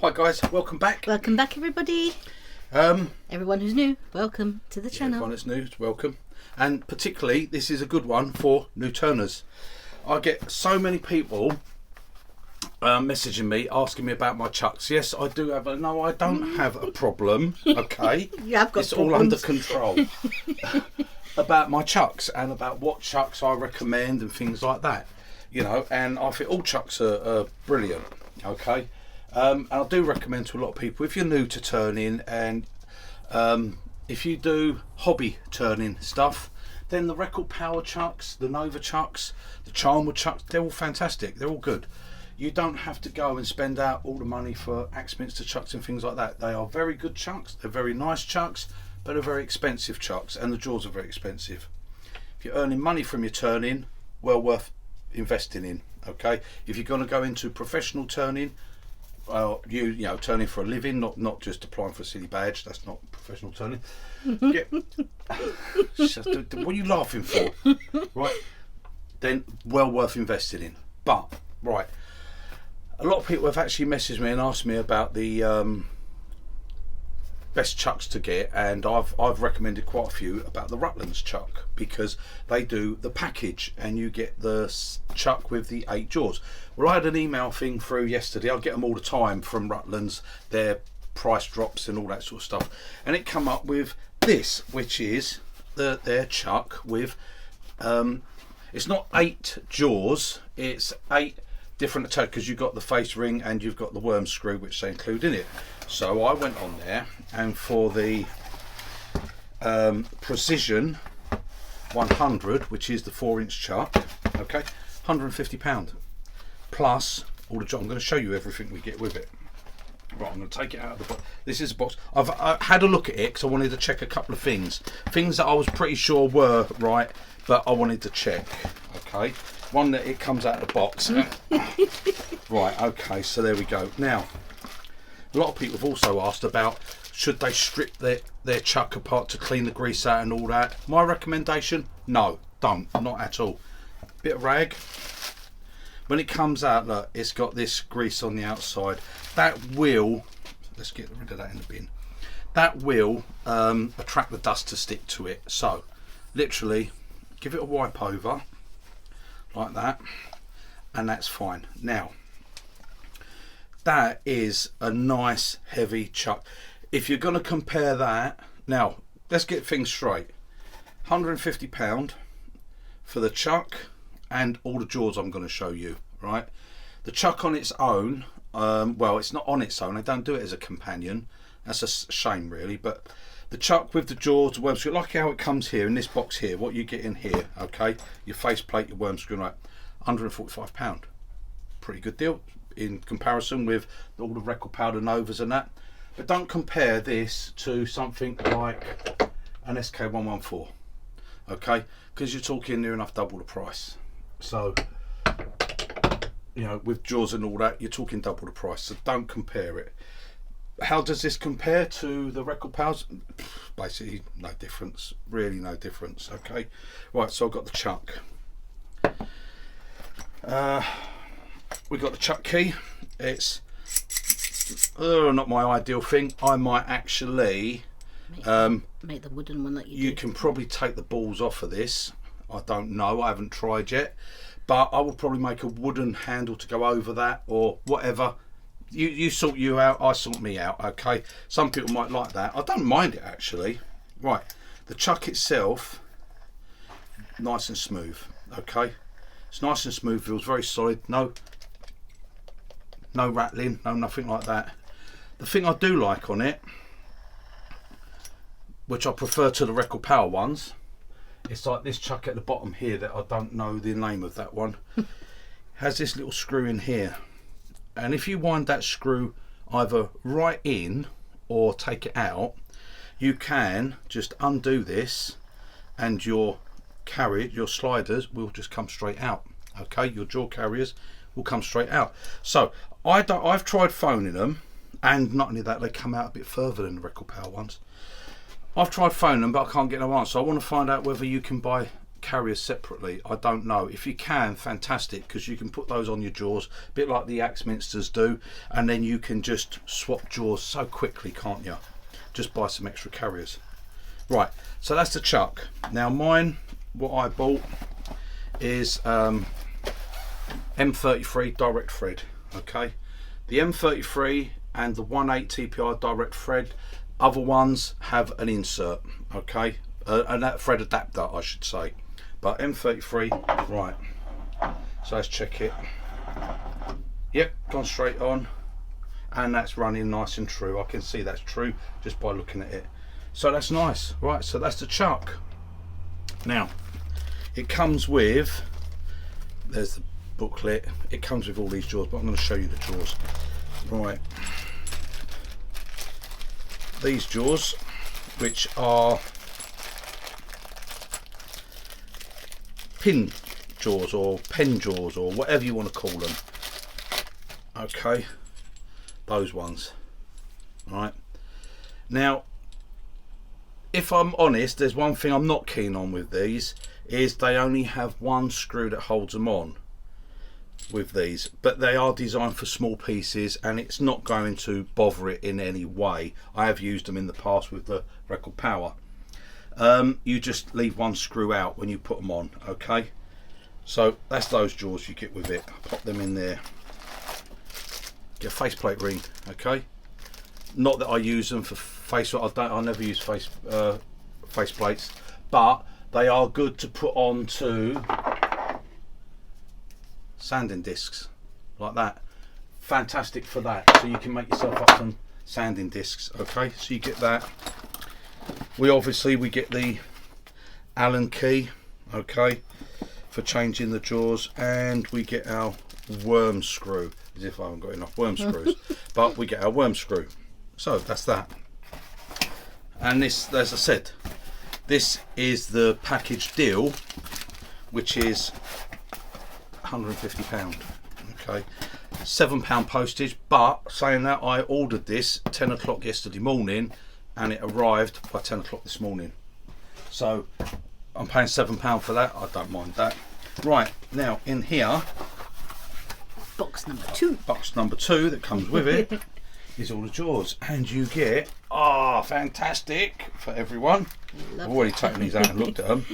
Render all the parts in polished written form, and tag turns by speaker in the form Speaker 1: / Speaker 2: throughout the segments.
Speaker 1: Hi guys, welcome back.
Speaker 2: Welcome back, everybody. Everyone who's new, welcome to the channel.
Speaker 1: Everyone that's new, welcome. And particularly, this is a good one for new turners. I get so many people messaging me, asking me about my chucks. Yes, I do have no, I don't have a problem, okay?
Speaker 2: You have got
Speaker 1: it's
Speaker 2: problems.
Speaker 1: all under control. About my chucks and about what chucks I recommend and things like that. You know, and I think all chucks are brilliant, okay? And I do recommend to a lot of people, if you're new to turning and if you do hobby turning stuff, then the record power chucks, the Nova chucks, the Charmwood chucks, they're all fantastic. They're all good. You don't have to go and spend out all the money for Axminster chucks and things like that. They are very good chucks. They're very nice chucks, but they're very expensive chucks, and the jaws are very expensive. If you're earning money from your turning, well worth investing in. Okay, if you're going to go into professional turning, you know, turning for a living, not just applying for a silly badge. That's not professional turning. What are you laughing for? Right, then well worth investing in. But right, a lot of people have actually messaged me and asked me about the best chucks to get, and I've recommended quite a few about the Rutland's chuck, because they do the package and you get the chuck with the 8 jaws. Well, I had an email thing through yesterday. I get them all the time from Rutland's, their price drops and all that sort of stuff, and it come up with this, which is their chuck with it's not 8 jaws, it's 8 different attacks, because you've got the face ring and you've got the worm screw, which they include in it. So I went on there, and for the Precision 100, which is the 4-inch chuck, okay, £150 plus all the. I'm going to show you everything we get with it. Right, I'm going to take it out of the box. This is a box. I had a look at it because I wanted to check a couple of things that I was pretty sure were right, but I wanted to check. Okay, one, that it comes out of the box. Right, okay, so there we go. Now, a lot of people have also asked about, should they strip their chuck apart to clean the grease out and all that. My recommendation, no, don't, not at all. Bit of rag. When it comes out, look, it's got this grease on the outside. That will, let's get rid of that in the bin. That will attract the dust to stick to it. So, literally, give it a wipe over, like that, and that's fine. Now, that is a nice heavy chuck. If you're going to compare that, now let's get things straight. £150 for the chuck and all the jaws I'm going to show you, right? The chuck on its own, well, it's not on its own. They don't do it as a companion. That's a shame, really. But the chuck with the jaws, the worm screw, like how it comes here in this box here, what you get in here, okay? Your faceplate, your worm screw, right? £145. Pretty good deal in comparison with all the record powder Novas and that. But don't compare this to something like an SK114, okay? Because you're talking near enough double the price. So, you know, with jaws and all that, you're talking double the price. So don't compare it. How does this compare to the record powers? Basically, no difference. Really, no difference. Okay. Right. So I've got the chuck. We got the chuck key. It's not my ideal thing. I might actually
Speaker 2: make the wooden one that you did.
Speaker 1: Can probably take the balls off of this. I don't know, I haven't tried yet, but I will probably make a wooden handle to go over that, or whatever. You sort you out, I sort me out, okay? Some people might like that. I don't mind it, actually. Right, the chuck itself, nice and smooth, okay? It's nice and smooth, feels very solid, no rattling, no nothing like that. The thing I do like on it, which I prefer to the record power ones, it's like this chuck at the bottom here that I don't know the name of that one. Has this little screw in here, and if you wind that screw either right in or take it out, you can just undo this and your sliders will just come straight out. Okay, your jaw carriers will come straight out. So I've tried phoning them, and not only that, they come out a bit further than the record power ones. I've tried phoning them, but I can't get no answer. I want to find out whether you can buy carriers separately? I don't know. If you can, fantastic, because you can put those on your jaws, a bit like the Axminsters do, and then you can just swap jaws so quickly, can't you? Just buy some extra carriers. Right, so that's the chuck. Now mine, what I bought is M33 direct thread. Okay, the M33 and the 1/8 TPI direct thread. Other ones have an insert. Okay, and that thread adapter, I should say. But M33, right. So let's check it. Yep, gone straight on, and that's running nice and true. I can see that's true just by looking at it. So that's nice. Right, so that's the chuck. Now, it comes with, there's the booklet, it comes with all these jaws, but I'm going to show you the jaws. Right, these jaws, which are pin jaws or pen jaws or whatever you want to call them. Okay, those ones. Right, now if I'm honest, there's one thing I'm not keen on with these, is they only have one screw that holds them on with these, but they are designed for small pieces and it's not going to bother it in any way. I have used them in the past with the Record Power. You just leave one screw out when you put them on. Okay, so that's those jaws you get with it. Pop them in there, get a faceplate ring. Okay, not that I use them for face, I never use face plates, but they are good to put onto sanding discs like that. Fantastic for that, so you can make yourself up some sanding discs. Okay, so you get that. We get the Allen key, okay, for changing the jaws, and we get our worm screw, as if I haven't got enough worm screws, but we get our worm screw. So that's that. And this, as I said, this is the package deal, which is £150. Okay, £7 postage. But saying that, I ordered this 10 o'clock yesterday morning, and it arrived by 10 o'clock this morning. So I'm paying £7 for that. I don't mind that. Right, now in here,
Speaker 2: box number 2.
Speaker 1: Box number 2 that comes with it. Is all the jaws, and you get fantastic for everyone. I've already taken these out and looked at them.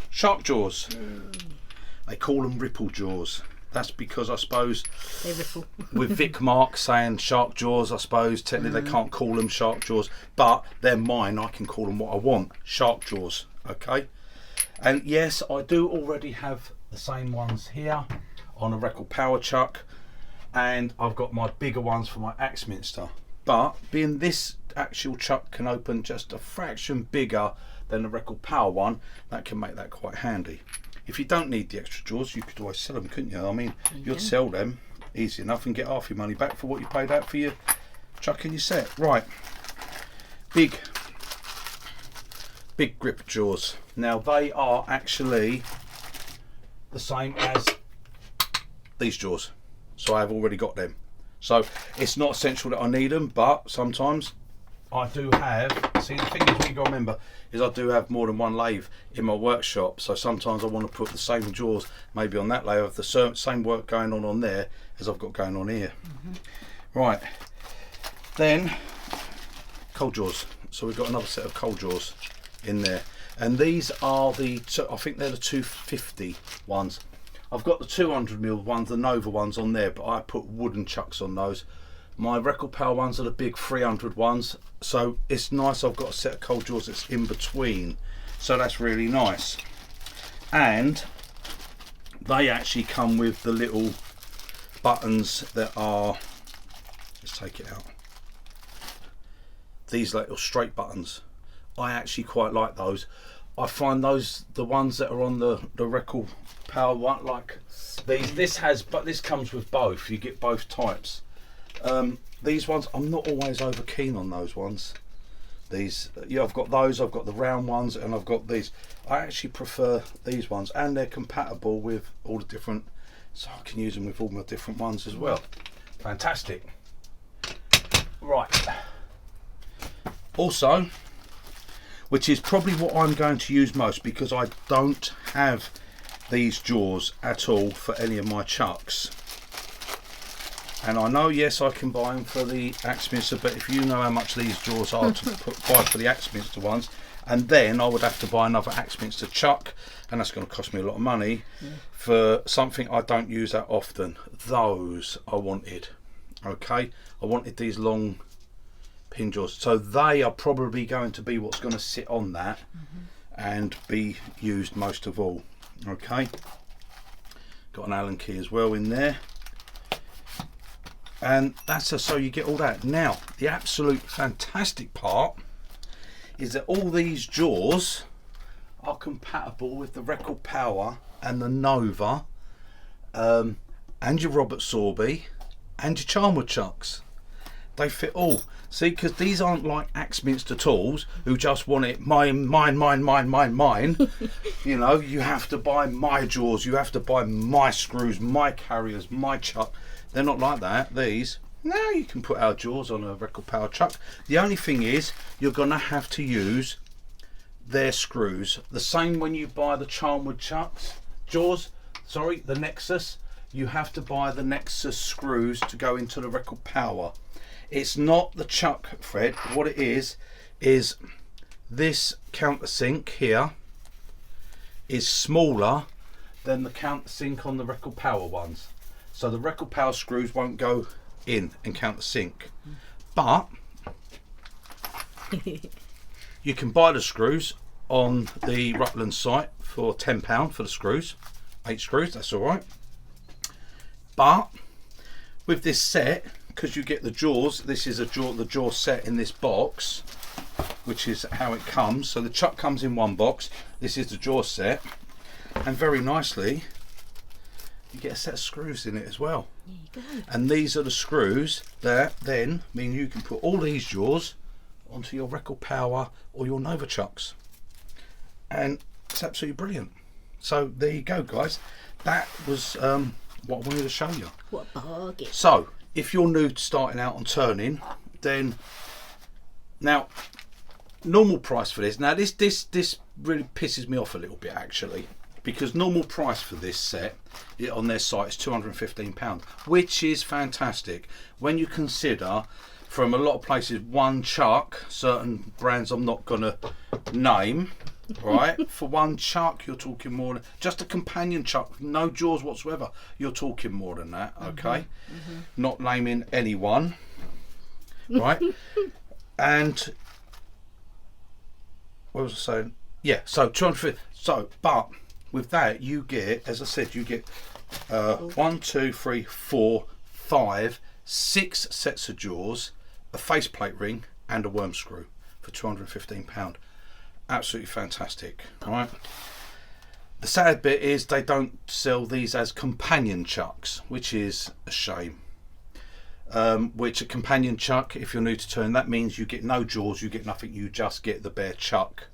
Speaker 1: Shark jaws. They call them ripple jaws. That's because I suppose
Speaker 2: they ripple.
Speaker 1: With Vic Mark saying shark jaws, I suppose technically they can't call them shark jaws, but they're mine. I can call them what I want. Shark jaws. Okay. And yes, I do already have the same ones here on a Record Power chuck. And I've got my bigger ones for my Axminster, but being this actual chuck can open just a fraction bigger than the Record Power one, that can make that quite handy. If you don't need the extra jaws, you could always sell them, couldn't you? I mean, you'd sell them easy enough and get half your money back for what you paid out for your chuck and your set. Right, big grip jaws. Now they are actually the same as these jaws. So I've already got them. So it's not essential that I need them, but sometimes I do have, see the thing is, what you got to remember is I do have more than one lathe in my workshop, so sometimes I want to put the same jaws maybe on that lathe, of the same work going on there as I've got going on here. Right, then cold jaws. So we've got another set of cold jaws in there, and these are the, I think they're the 250 ones. I've got the 200mm ones, the Nova ones on there, but I put wooden chucks on those. My Record Power ones are the big 300 ones, so it's nice. I've got a set of cold jaws that's in between, so that's really nice. And they actually come with the little buttons that are, let's take it out, these little straight buttons. I actually quite like those. I find those, the ones that are on the Record Power one, like these, this comes with both. You get both types. These ones, I'm not always over keen on those ones. These, yeah, I've got those, I've got the round ones, and I've got these. I actually prefer these ones, and they're compatible with all the different, so I can use them with all my different ones as well. which is probably what I'm going to use most, because I don't have these jaws at all for any of my chucks. And I know, yes, I can buy them for the Axminster, but if you know how much these jaws are to buy for the Axminster ones, and then I would have to buy another Axminster chuck, and that's going to cost me a lot of money for something I don't use that often. Those I wanted, okay? I wanted these long pin jaws, so they are probably going to be what's going to sit on that and be used most of all, okay? Got an Allen key as well in there. And that's so you get all that. Now, the absolute fantastic part is that all these jaws are compatible with the Record Power and the Nova, and your Robert Sorby and your Charnwood chucks. They fit all. See, because these aren't like Axminster tools who just want it mine. You know, you have to buy my jaws, you have to buy my screws, my carriers, my chuck. They're not like that. These, now you can put our jaws on a Record Power chuck. The only thing is, you're going to have to use their screws. The same when you buy the Charnwood chucks, the Nexus, you have to buy the Nexus screws to go into the Record Power. It's not the chuck, Fred. What it is this countersink here is smaller than the countersink on the Record Power ones. So the Record Power screws won't go in and countersink. But you can buy the screws on the Rutland site for £10 for the screws. 8 screws, that's all right. But with this set, because you get the jaws, this is the jaw set in this box, which is how it comes. So the chuck comes in one box, this is the jaw set, and very nicely you get a set of screws in it as well.
Speaker 2: There you go.
Speaker 1: And these are the screws that then mean you can put all these jaws onto your Record Power or your Nova chucks, and it's absolutely brilliant. So there you go, guys. That was what I wanted to show you.
Speaker 2: What a bargain.
Speaker 1: So if you're new to starting out on turning, then now normal price for this. Now this really pisses me off a little bit, actually, because normal price for this set on their site is £215, which is fantastic when you consider from a lot of places one chuck, certain brands I'm not gonna name, right? For one chuck you're talking more than just a companion chuck, no jaws whatsoever, you're talking more than that, okay? Not naming anyone, right? And what was I saying? Yeah, so 250. So but with that you get, as I said, you get 1, 2, 3, 4, 5, 6 sets of jaws, a faceplate ring and a worm screw for £215. Absolutely fantastic. All right. The sad bit is they don't sell these as companion chucks, which is a shame. Which a companion chuck, if you're new to turn, that means you get no jaws, you get nothing, you just get the bare chuck,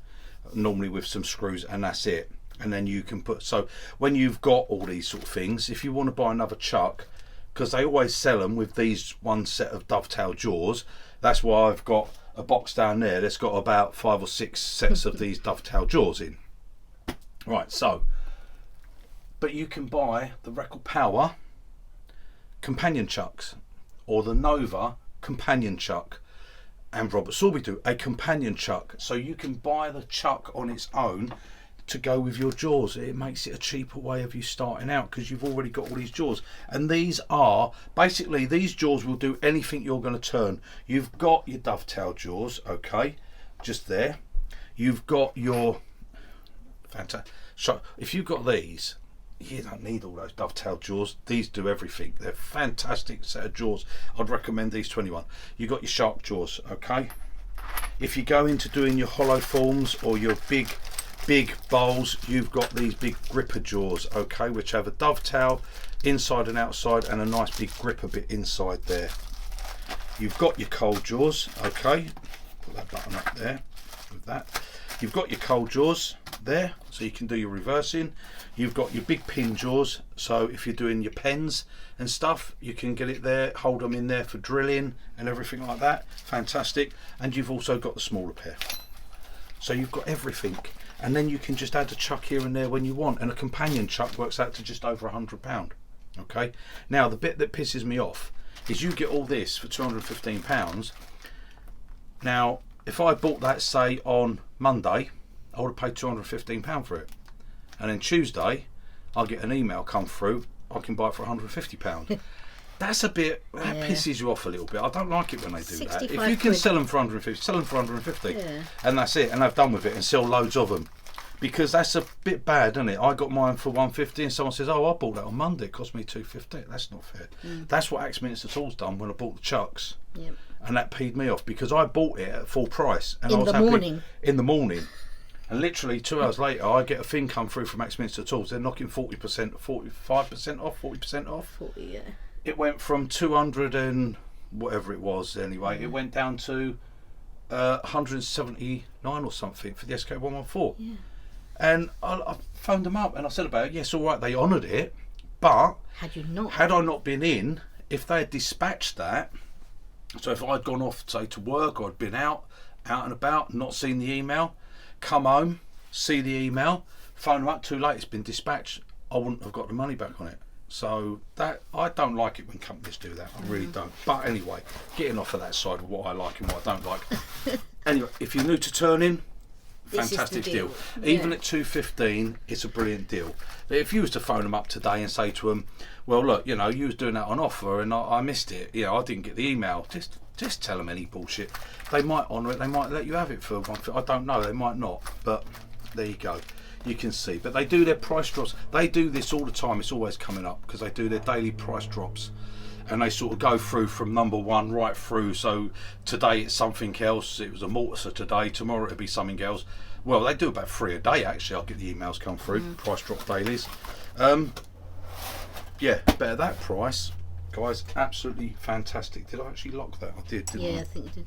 Speaker 1: normally with some screws, and that's it. And then you can put, so when you've got all these sort of things, if you want to buy another chuck, because they always sell them with these one set of dovetail jaws, that's why I've got a box down there that's got about 5 or 6 sets of these dovetail jaws in. Right, so but you can buy the Record Power companion chucks or the Nova companion chuck, and Robert Sorby do a companion chuck, so you can buy the chuck on its own to go with your jaws. It makes it a cheaper way of you starting out because you've already got all these jaws, and these are basically, these jaws will do anything you're going to turn. You've got your dovetail jaws, okay, just there. You've got your fantastic, so if you've got these, you don't need all those dovetail jaws. These do everything. They're fantastic set of jaws. I'd recommend these to anyone. You've got your shark jaws, okay. If you go into doing your hollow forms or your big bowls, you've got these big gripper jaws, okay, which have a dovetail inside and outside and a nice big gripper bit inside there. You've got your cold jaws, okay, put that button up there with that. You've got your cold jaws there, so you can do your reversing. You've got your big pin jaws, so if you're doing your pens and stuff, you can get it there, hold them in there for drilling and everything like that. Fantastic. And you've also got the smaller pair. So you've got everything, and then you can just add a chuck here and there when you want, and a companion chuck works out to just over £100. Okay. Now the bit that pisses me off is you get all this for £215. Now, if I bought that, say, on Monday, I would have paid £215 for it. And then Tuesday, I'll get an email come through, I can buy it for £150. That's a bit, that pisses you off a little bit. I don't like it when they do that. If you can sell them for 150, sell them for 150. And that's it, and they've done with it, and sell loads of them. Because that's a bit bad, isn't it? I got mine for 150 and someone says, oh, I bought that on Monday, it cost me 250. That's not fair. That's what Axminster Tools done when I bought the chucks.
Speaker 2: Yep.
Speaker 1: And that peed me off because I bought it at full price. And I was
Speaker 2: in the
Speaker 1: happy
Speaker 2: morning.
Speaker 1: In the morning. And literally 2 hours later, I get a thing come through from Axminster Tools. They're knocking 40%, 45% off, 40% off.
Speaker 2: 40, yeah.
Speaker 1: It went from 200 and whatever it was anyway. It went down to 179 or something for the SK114.
Speaker 2: Yeah.
Speaker 1: And I phoned them up and I said about it. Yes, all right, they honoured it, but had I not been in, if they had dispatched that, so if I'd gone off, say, to work, or I'd been out and about, not seen the email, come home, see the email, phone them up, too late, it's been dispatched, I wouldn't have got the money back on it. So that, I don't like it when companies do that. I really don't. But anyway, getting off of that side of what I like and what I don't like. Anyway, if you're new to turning, fantastic deal. Even at $215, it's a brilliant deal. If you was to phone them up today and say to them, well, look, you know, you was doing that on offer and I missed it, you know, I didn't get the email, just tell them any bullshit. They might honour it, they might let you have it for one. I don't know, they might not, but there you go. You can see, but they do their price drops. They do this all the time. It's always coming up because they do their daily price drops, and they sort of go through from number one right through. So today it's something else. It was a mortiser today. Tomorrow it'll be something else. Well, they do about 3 a day actually. I'll get the emails come through. Price drop dailies. Yeah, better that price, guys. Absolutely fantastic. Did I actually lock that? I did. Didn't I?
Speaker 2: Yeah, I think you did.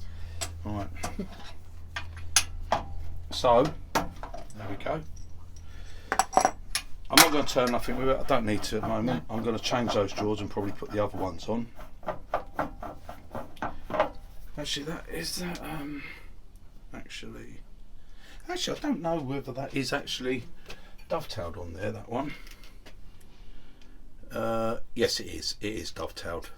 Speaker 1: All right. So there we go. I'm not going to turn nothing with it. I don't need to at the moment. I'm going to change those drawers and probably put the other ones on. Actually, that is that. Actually, I don't know whether that is actually dovetailed on there. That one. Yes, it is. It is dovetailed.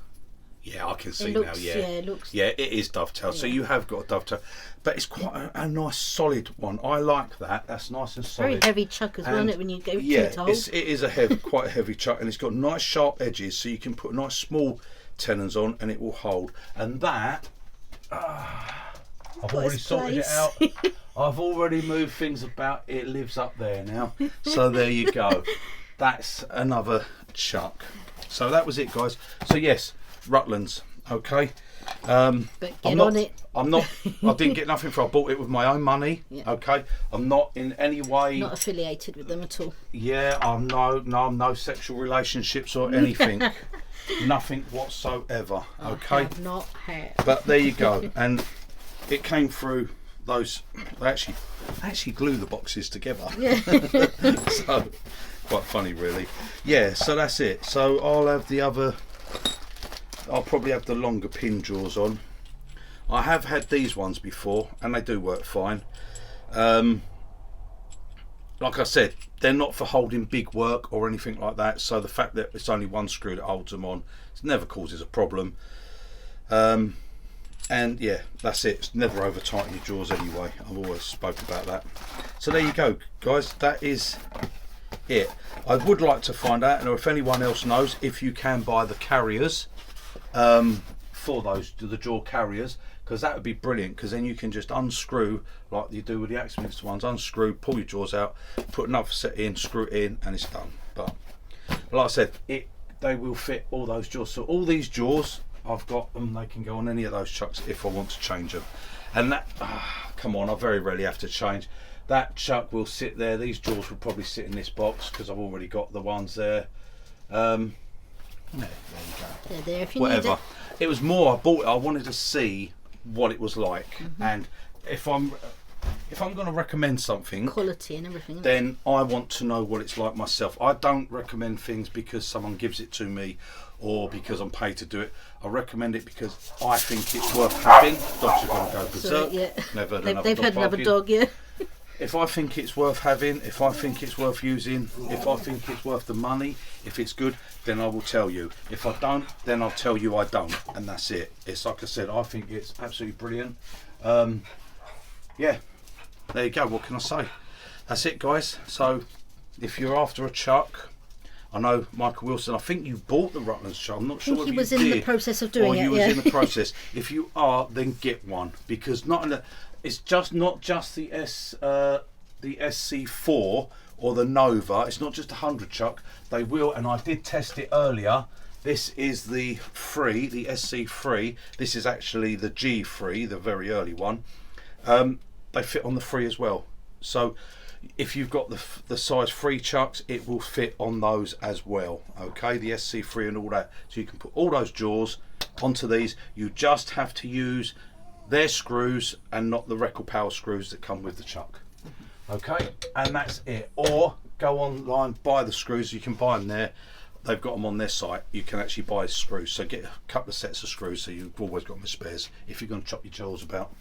Speaker 1: Yeah, I can see now. Yeah,
Speaker 2: it looks.
Speaker 1: Yeah, it is dovetailed. Yeah. So you have got a dovetail, but it's quite a nice solid one. I like that. That's nice and solid.
Speaker 2: Very heavy chuck as well, isn't it? When you go
Speaker 1: yeah,
Speaker 2: to it
Speaker 1: is a heavy, quite a heavy chuck, and it's got nice sharp edges, so you can put nice small tenons on, and it will hold. And that, I've already sorted it out. I've already moved things about. It lives up there now. So there you go. That's another chuck. So that was it, guys. So yes. Rutland's, okay.
Speaker 2: But get on it.
Speaker 1: I'm not. I didn't get nothing for. I bought it with my own money. Yeah. Okay. I'm not in any way.
Speaker 2: Not affiliated with them at all.
Speaker 1: Yeah. I'm no sexual relationships or anything. Nothing whatsoever. Okay.
Speaker 2: I have not had.
Speaker 1: But there you go. And it came through those. They actually glue the boxes together. Yeah. So quite funny, really. Yeah. So that's it. So I'll have the other. I'll probably have the longer pin drawers on. I have had these ones before and they do work fine. Like I said, they're not for holding big work or anything like that, so the fact that it's only one screw that holds them on, it never causes a problem. And yeah, that's it. It's never over tighten your drawers anyway. I've always spoke about that. So there you go, guys. That is it. I would like to find out, or if anyone else knows, if you can buy the carriers for those, the jaw carriers, because that would be brilliant, because then you can just unscrew like you do with the Axminster ones, unscrew, pull your jaws out, put another set in, screw it in, and it's done. But like I said, they will fit all those jaws. So all these jaws, I've got them, they can go on any of those chucks if I want to change them. And that, come on, I very rarely have to change. That chuck will sit there. These jaws will probably sit in this box because I've already got the ones there. Yeah, there you go.
Speaker 2: They're there if you
Speaker 1: whatever.
Speaker 2: need it.
Speaker 1: It was more, I bought it, I wanted to see what it was like. And if I'm going to recommend something,
Speaker 2: quality and everything,
Speaker 1: then I want to know what it's like myself. I don't recommend things because someone gives it to me or because I'm paid to do it. I recommend it because I think it's worth having. Dogs are going to go berserk.
Speaker 2: Yeah.
Speaker 1: Never had
Speaker 2: They've had another
Speaker 1: barking.
Speaker 2: dog, yeah.
Speaker 1: If I think it's worth having, if I think it's worth using, if I think it's worth the money, if it's good, then I will tell you. If I don't, then I'll tell you I don't, and that's it. It's like I said, I think it's absolutely brilliant. Yeah, there you go. What can I say? That's it, guys. So, if you're after a chuck, I know Michael Wilson. I think you bought the Rutland's chuck. I'm not sure if
Speaker 2: He
Speaker 1: you
Speaker 2: was
Speaker 1: did,
Speaker 2: in the process of doing
Speaker 1: or
Speaker 2: it.
Speaker 1: you was
Speaker 2: Yeah.
Speaker 1: in the process. If you are, then get one because it's just not just the SC4 or the Nova. It's not just a 100 chuck. They will, and I did test it earlier. This is the free, the SC3. This is actually the G3, the very early one. They fit on the free as well. So if you've got the size 3 chucks, it will fit on those as well. Okay, the SC3 and all that. So you can put all those jaws onto these. You just have to use their screws and not the Record Power screws that come with the chuck. Okay, and that's it. Or go online, buy the screws. You can buy them there. They've got them on their site. You can actually buy screws. So get a couple of sets of screws so you've always got them as spares if you're going to chop your jaws about.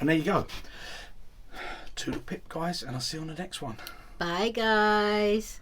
Speaker 1: And there you go. Toodle pip, guys, and I'll see you on the next one.
Speaker 2: Bye, guys.